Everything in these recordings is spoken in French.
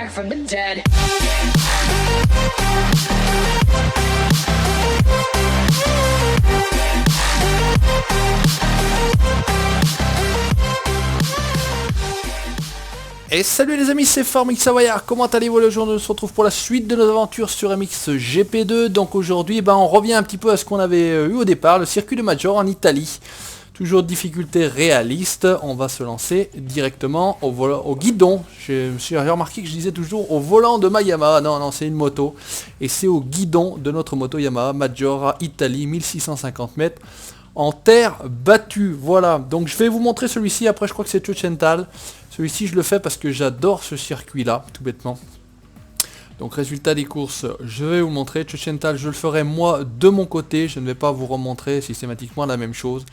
back from the dead. Et salut les amis, c'est Formix Savoyard, comment allez-vous? Aujourd'hui on se retrouve pour la suite de nos aventures sur MX GP2. Donc aujourd'hui on revient un petit peu à ce qu'on avait eu au départ, le circuit de Major en Italie. Toujours difficulté réaliste, on va se lancer directement au guidon. J'ai remarqué que je disais toujours au volant de ma Yamaha, non c'est une moto. Et c'est au guidon de notre moto Yamaha Major Italie, 1650 mètres. En terre battue, voilà. Donc je vais vous montrer celui-ci, après je crois que c'est Ciochental. Celui-ci je le fais parce que j'adore ce circuit-là, tout bêtement. Donc résultat des courses, je vais vous montrer. Ciochental, je le ferai moi de mon côté, je ne vais pas vous remontrer systématiquement la même chose.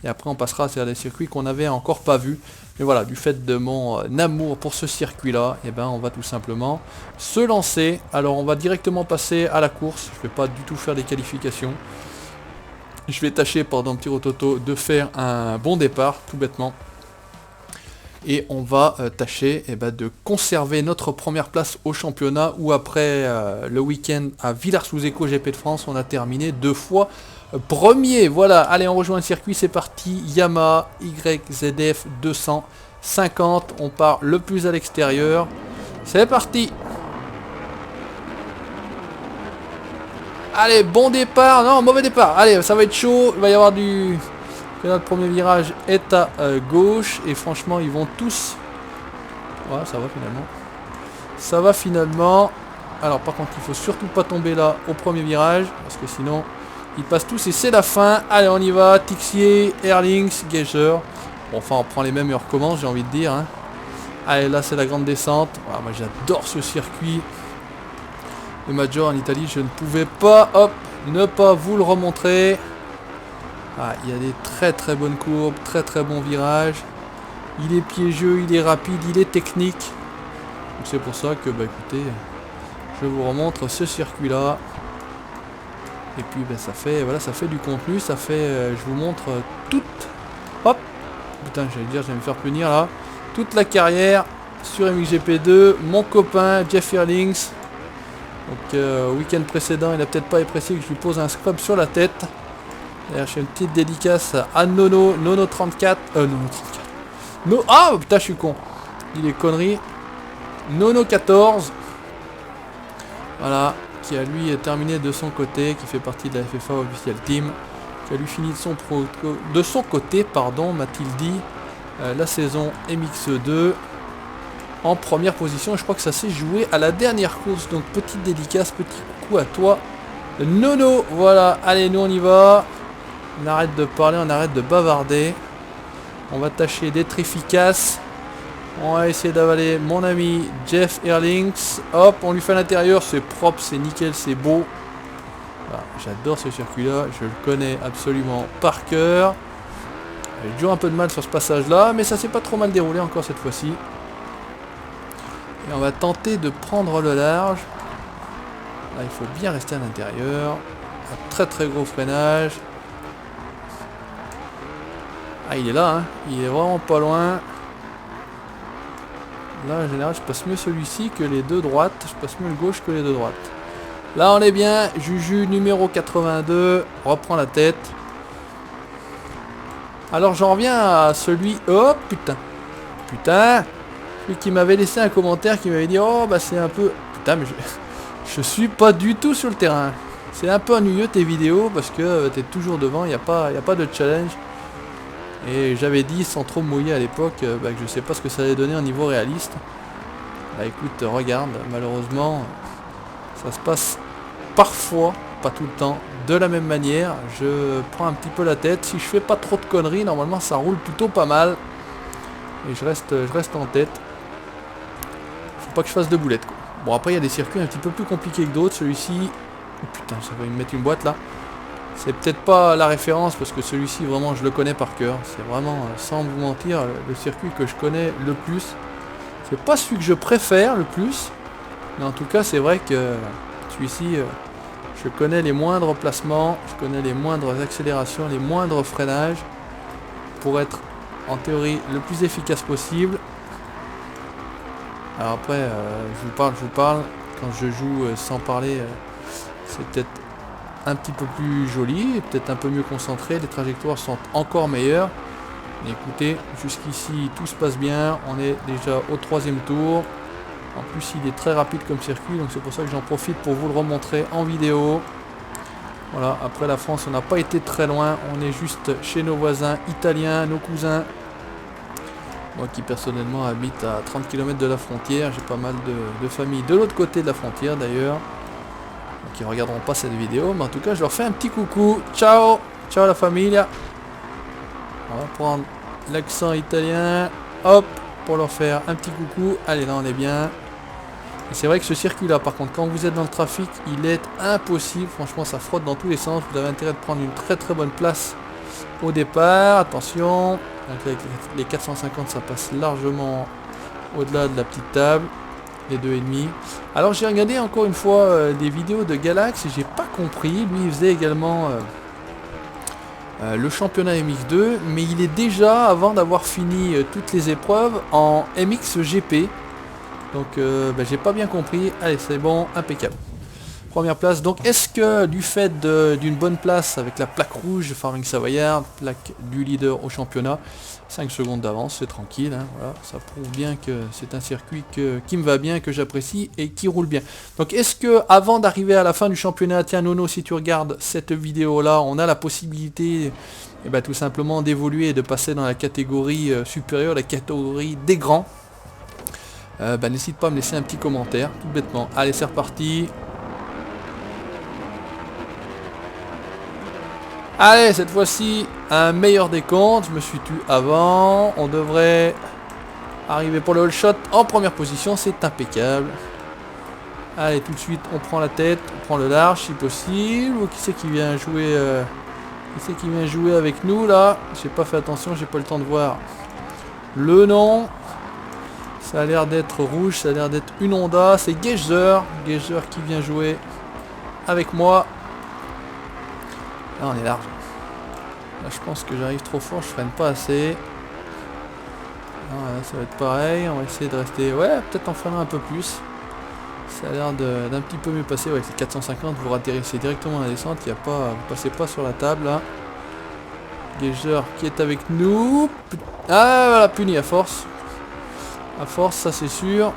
Et après on passera sur des circuits qu'on n'avait encore pas vus. Mais voilà, du fait de mon amour pour ce circuit-là, et on va tout simplement se lancer. Alors on va directement passer à la course, je ne vais pas du tout faire des qualifications. Je vais tâcher, pardon, petit rototo, de faire un bon départ, tout bêtement. Et on va tâcher de conserver notre première place au championnat, où après le week-end à Villars-sous-Écot GP de France, on a terminé 2 fois premier. Voilà, allez, on rejoint le circuit, c'est parti. Yamaha YZF 250, on part le plus à l'extérieur. C'est parti. Allez, bon départ, non, mauvais départ. Allez, ça va être chaud, il va y avoir du... Notre premier virage est à gauche, et franchement, ils vont tous... Ouais, ça va finalement. Ça va finalement. Alors, par contre, il faut surtout pas tomber là au premier virage, parce que sinon, ils passent tous, et c'est la fin. Allez, on y va, Tixier, Erlings, Geiger. Bon, enfin, on prend les mêmes et on recommence, j'ai envie de dire. Hein. Allez, là, c'est la grande descente. Ah, moi, j'adore ce circuit. Le Major en Italie, je ne pouvais pas, ne pas vous le remontrer. Ah, il y a des très bonnes courbes, très bons virages. Il est piégeux, il est rapide, il est technique. C'est pour ça que, écoutez, je vous remontre ce circuit-là. Et puis, ça fait, voilà, ça fait du contenu, ça fait, je vous montre toute, hop, putain, j'allais dire, je vais me faire punir là, toute la carrière sur MXGP2, mon copain Jeff Erlings. Donc week-end précédent, il n'a peut-être pas apprécié que je lui pose un scrub sur la tête. D'ailleurs, je fais une petite dédicace à Nono 34. Ah putain, je suis con. Il est conneries. Nono 14. Voilà, qui a lui terminé de son côté, qui fait partie de la FFA Official Team, qui a lui fini de son côté, pardon, m'a-t-il dit, la saison MX2. En première position, je crois que ça s'est joué à la dernière course, donc petite dédicace, petit coucou à toi Nono. Voilà, allez, nous on y va, on arrête de parler, on arrête de bavarder, on va tâcher d'être efficace, on va essayer d'avaler mon ami Jeff Erlings. Hop, on lui fait l'intérieur, c'est propre, c'est nickel, c'est beau. Voilà, j'adore ce circuit là, je le connais absolument par cœur. J'ai toujours un peu de mal sur ce passage là, mais ça s'est pas trop mal déroulé encore cette fois-ci. Et on va tenter de prendre le large. Là, il faut bien rester à l'intérieur. Un très gros freinage. Ah, il est là, hein. Il est vraiment pas loin. Là, en général, je passe mieux celui-ci que les deux droites. Je passe mieux le gauche que les deux droites. Là, on est bien. Juju numéro 82. Reprend la tête. Alors, j'en reviens à celui... Oh, putain. Putain. Celui qui m'avait laissé un commentaire qui m'avait dit oh c'est un peu... Putain, mais je suis pas du tout sur le terrain. C'est un peu ennuyeux tes vidéos parce que t'es toujours devant, il n'y a pas de challenge. Et j'avais dit sans trop mouiller à l'époque que je sais pas ce que ça allait donner au niveau réaliste. Bah écoute, regarde, malheureusement ça se passe parfois, pas tout le temps, de la même manière. Je prends un petit peu la tête. Si je fais pas trop de conneries, normalement ça roule plutôt pas mal. Et je reste en tête. Faut pas que je fasse de boulettes quoi. Bon, après il y a des circuits un petit peu plus compliqués que d'autres. Celui-ci, oh putain, ça va me mettre une boîte là. C'est peut-être pas la référence parce que celui-ci vraiment je le connais par cœur. C'est vraiment, sans vous mentir, le circuit que je connais le plus. C'est pas celui que je préfère le plus, mais en tout cas c'est vrai que celui-ci, je connais les moindres placements, je connais les moindres accélérations, les moindres freinages pour être en théorie le plus efficace possible. Alors après, je vous parle, quand je joue sans parler, c'est peut-être un petit peu plus joli, et peut-être un peu mieux concentré, les trajectoires sont encore meilleures. Mais écoutez, jusqu'ici tout se passe bien, on est déjà au 3e tour. En plus il est très rapide comme circuit, donc c'est pour ça que j'en profite pour vous le remontrer en vidéo. Voilà, après la France on n'a pas été très loin, on est juste chez nos voisins italiens, nos cousins. Moi qui personnellement habite à 30 km de la frontière, j'ai pas mal de familles de l'autre côté de la frontière d'ailleurs. Qui regarderont pas cette vidéo, mais en tout cas je leur fais un petit coucou. Ciao, ciao la famille. On va prendre l'accent italien, hop, pour leur faire un petit coucou. Allez, là on est bien. C'est vrai que ce circuit là par contre, quand vous êtes dans le trafic, il est impossible, franchement ça frotte dans tous les sens. Vous avez intérêt de prendre une très bonne place au départ. Attention, avec les 450 ça passe largement au-delà de la petite table. Les 2,5. Alors j'ai regardé encore une fois des vidéos de Galax et j'ai pas compris. Lui il faisait également le championnat MX2, mais il est déjà, avant d'avoir fini toutes les épreuves, en MXGP. Donc j'ai pas bien compris. Allez, c'est bon, impeccable. Première place. Donc est-ce que du fait d'une bonne place avec la plaque rouge Farming Savoyard, plaque du leader au championnat, 5 secondes d'avance, c'est tranquille, hein, voilà, ça prouve bien que c'est un circuit qui me va bien, que j'apprécie et qui roule bien. Donc est-ce que avant d'arriver à la fin du championnat, tiens Nono, si tu regardes cette vidéo là, on a la possibilité tout simplement d'évoluer et de passer dans la catégorie supérieure, la catégorie des grands. N'hésite pas à me laisser un petit commentaire, tout bêtement. Allez, c'est reparti. Allez, cette fois-ci, un meilleur décompte. Je me suis tué avant. On devrait arriver pour le all shot en première position. C'est impeccable. Allez, tout de suite, on prend la tête. On prend le large si possible. Ou qui c'est qui vient jouer qui c'est qui vient jouer avec nous là? J'ai pas fait attention, j'ai pas le temps de voir le nom. Ça a l'air d'être rouge, ça a l'air d'être une Honda. C'est Geiger. Geiger qui vient jouer avec moi. Là on est large. Là je pense que j'arrive trop fort, je freine pas assez. Là, ça va être pareil, on va essayer de rester. Ouais, peut-être en freinant un peu plus. Ça a l'air d'un petit peu mieux passer. Ouais, c'est 450, vous atterrissez directement à la descente, il y a pas, vous passez pas sur la table là. Geiger qui est avec nous. Ah voilà, puni à force. À force, ça c'est sûr.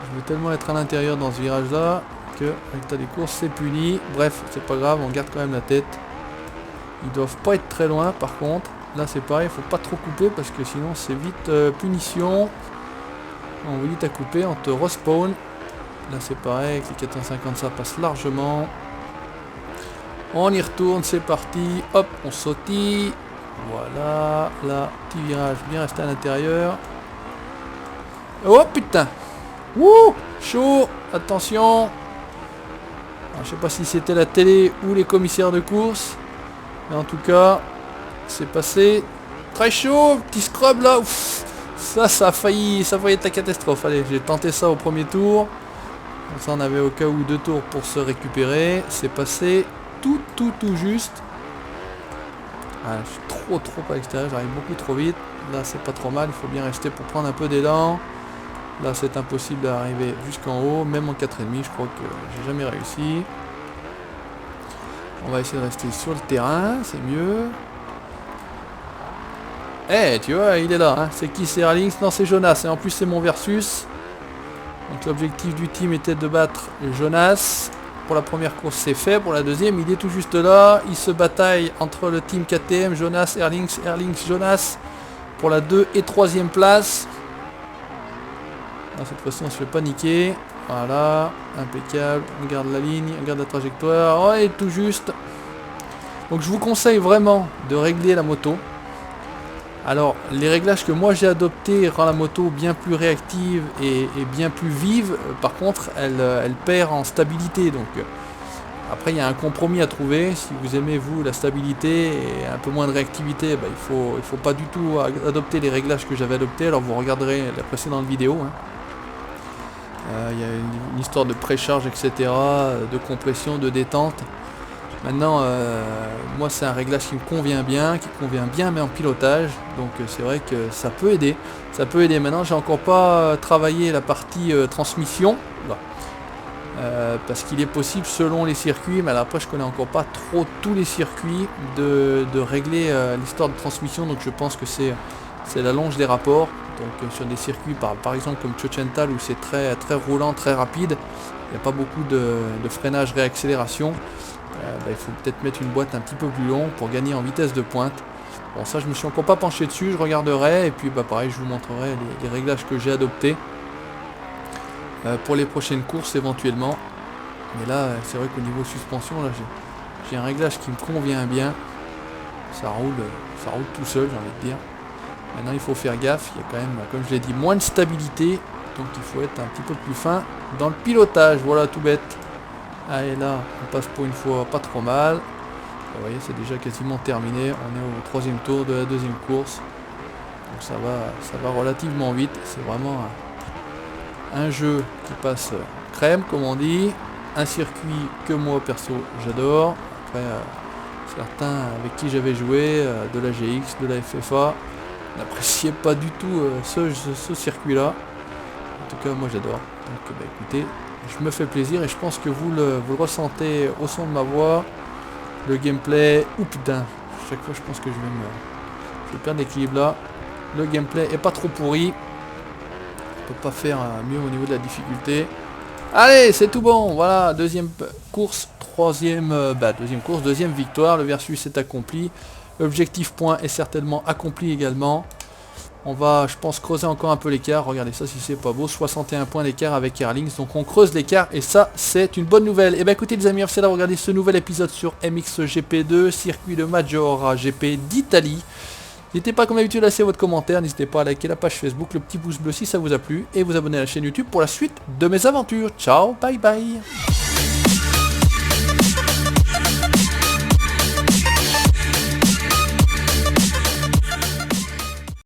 Je veux tellement être à l'intérieur dans ce virage là que avec ta des courses c'est puni. Bref, c'est pas grave, on garde quand même la tête. Ils doivent pas être très loin par contre. Là c'est pareil, il faut pas trop couper parce que sinon c'est vite punition. On vous dit à couper, on te respawn. Là c'est pareil, avec les 450 ça passe largement. On y retourne, c'est parti. Hop, on sautille. Voilà, là, petit virage, bien resté à l'intérieur. Oh putain. Wouh, chaud, attention. Alors, je sais pas si c'était la télé ou les commissaires de course. Mais en tout cas, c'est passé. Très chaud, petit scrub là. Ouf. Ça a failli être la catastrophe. Allez, j'ai tenté ça au premier tour. Comme ça on avait au cas où 2 tours pour se récupérer. C'est passé tout juste. Ah, je suis trop à l'extérieur, j'arrive beaucoup trop vite. Là c'est pas trop mal, il faut bien rester pour prendre un peu d'élan. Là c'est impossible d'arriver jusqu'en haut, même en 4,5 je crois que j'ai jamais réussi. On va essayer de rester sur le terrain, c'est mieux. Eh, tu vois, il est là, hein. C'est qui? C'est Erlings? Non, c'est Jonas, et en plus c'est mon versus. Donc l'objectif du team était de battre Jonas. Pour la première course c'est fait, pour la deuxième il est tout juste là. Il se bataille entre le team KTM, Jonas, Erlings, Jonas. Pour la 2 et 3e place. Là, cette fois-ci on se fait paniquer. Voilà, impeccable. On garde la ligne, on garde la trajectoire. Ouais, tout juste. Donc je vous conseille vraiment de régler la moto. Alors les réglages que moi j'ai adoptés rend la moto bien plus réactive et bien plus vive. Par contre elle perd en stabilité. Donc après il y a un compromis à trouver. Si vous aimez vous la stabilité et un peu moins de réactivité, il faut pas du tout adopter les réglages que j'avais adoptés. Alors vous regarderez la précédente vidéo. Il y a une histoire de précharge, etc. De compression, de détente. Maintenant, moi c'est un réglage qui me convient bien, mais en pilotage, donc c'est vrai que ça peut aider. Ça peut aider. Maintenant, j'ai encore pas travaillé la partie transmission, là. Parce qu'il est possible selon les circuits, mais après je connais encore pas trop tous les circuits de régler l'histoire de transmission, donc je pense que c'est la longe des rapports. Donc sur des circuits par exemple comme Ciochental où c'est très roulant, très rapide, il n'y a pas beaucoup de freinage réaccélération. Il faut peut-être mettre une boîte un petit peu plus longue pour gagner en vitesse de pointe. Bon, ça je me suis encore pas penché dessus, je regarderai et puis pareil je vous montrerai les réglages que j'ai adoptés pour les prochaines courses éventuellement. Mais là c'est vrai qu'au niveau suspension là j'ai un réglage qui me convient bien. Ça roule tout seul, j'ai envie de dire. Maintenant il faut faire gaffe, il y a quand même, comme je l'ai dit, moins de stabilité, donc il faut être un petit peu plus fin dans le pilotage. Voilà, tout bête. Allez, là on passe pour une fois pas trop mal. Vous voyez, c'est déjà quasiment terminé, on est au troisième tour de la deuxième course, donc ça va relativement vite. C'est vraiment un jeu qui passe crème comme on dit, un circuit que moi perso j'adore. Après certains avec qui j'avais joué de la GX, de la FFA n'appréciaient pas du tout ce circuit là. En tout cas moi j'adore, donc écoutez, je me fais plaisir et je pense que vous le ressentez au son de ma voix. Le gameplay, ou putain, chaque fois je pense que je vais perdre l'équilibre là. Le gameplay est pas trop pourri. On peut pas faire mieux au niveau de la difficulté. Allez, c'est tout bon, voilà, deuxième course, deuxième victoire, le versus est accompli. L'objectif point est certainement accompli également. On va, je pense, creuser encore un peu l'écart. Regardez ça si c'est pas beau. 61 points d'écart avec Airlings. Donc on creuse l'écart et ça, c'est une bonne nouvelle. Et bien écoutez les amis, merci d'avoir regardé ce nouvel épisode sur MXGP2, circuit de Maggiora GP d'Italie. N'hésitez pas comme d'habitude à laisser votre commentaire. N'hésitez pas à liker la page Facebook, le petit pouce bleu si ça vous a plu. Et vous abonner à la chaîne YouTube pour la suite de mes aventures. Ciao, bye bye.